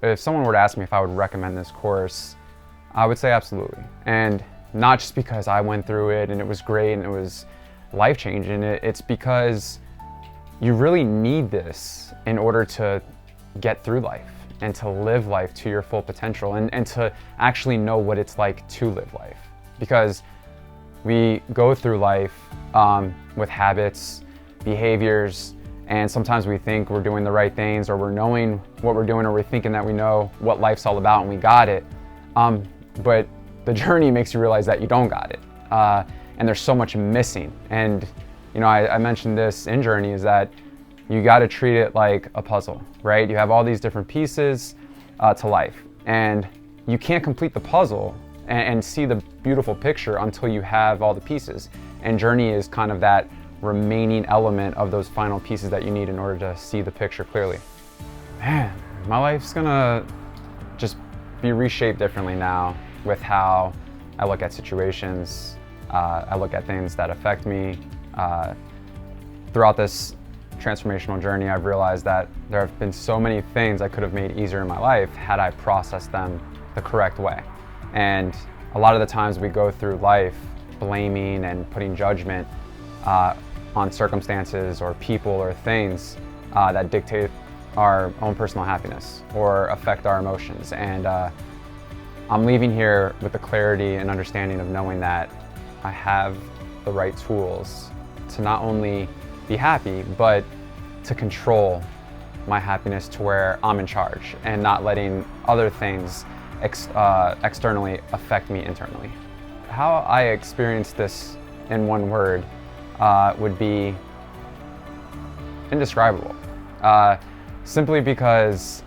if someone were to ask me if I would recommend this course, I would say absolutely. And not just because I went through it and it was great and it was life-changing. It's because you really need this in order to get through life and to live life to your full potential and to actually know what it's like to live life. Because we go through life with habits, behaviors, and sometimes we think we're doing the right things, or we're knowing what we're doing, or we're thinking that we know what life's all about and we got it. But the journey makes you realize that you don't got it. And there's so much missing. And you know, I mentioned this in Journey, is that you got to treat it like a puzzle, right? You have all these different pieces to life, and you can't complete the puzzle and see the beautiful picture until you have all the pieces. And Journey is kind of that remaining element of those final pieces that you need in order to see the picture clearly. Man, my life's gonna just be reshaped differently now with how I look at situations. I look at things that affect me. Throughout this transformational journey, I've realized that there have been so many things I could have made easier in my life had I processed them the correct way. And a lot of the times we go through life blaming and putting judgment on circumstances or people or things that dictate our own personal happiness or affect our emotions. And I'm leaving here with the clarity and understanding of knowing that I have the right tools to not only be happy, but to control my happiness to where I'm in charge and not letting other things externally affect me internally. How I experience this in one word would be indescribable. Simply because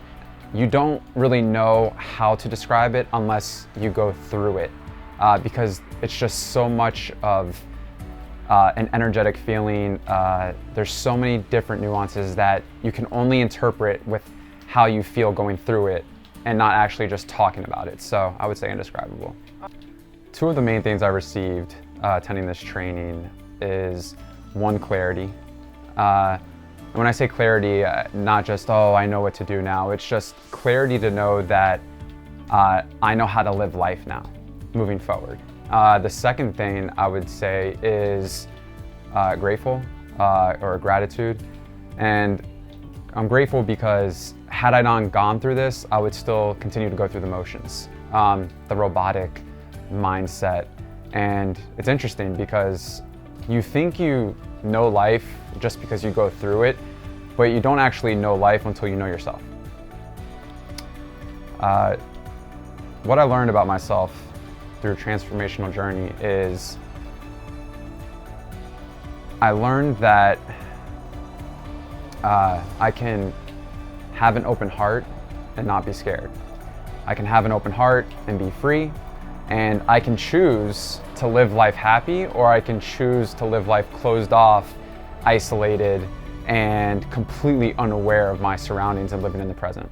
you don't really know how to describe it unless you go through it, because it's just so much of an energetic feeling. There's so many different nuances that you can only interpret with how you feel going through it and not actually just talking about it. So I would say indescribable. Two of the main things I received attending this training is one, clarity. When I say clarity, not just, oh, I know what to do now. It's just clarity to know that I know how to live life now, moving forward. The second thing I would say is grateful or gratitude. And I'm grateful because had I not gone through this, I would still continue to go through the motions, the robotic mindset. And it's interesting because you think you know life just because you go through it, but you don't actually know life until you know yourself. What I learned about myself through a transformational journey is I learned that I can have an open heart and not be scared. I can have an open heart and be free, and I can choose to live life happy, or I can choose to live life closed off, isolated, and completely unaware of my surroundings and living in the present.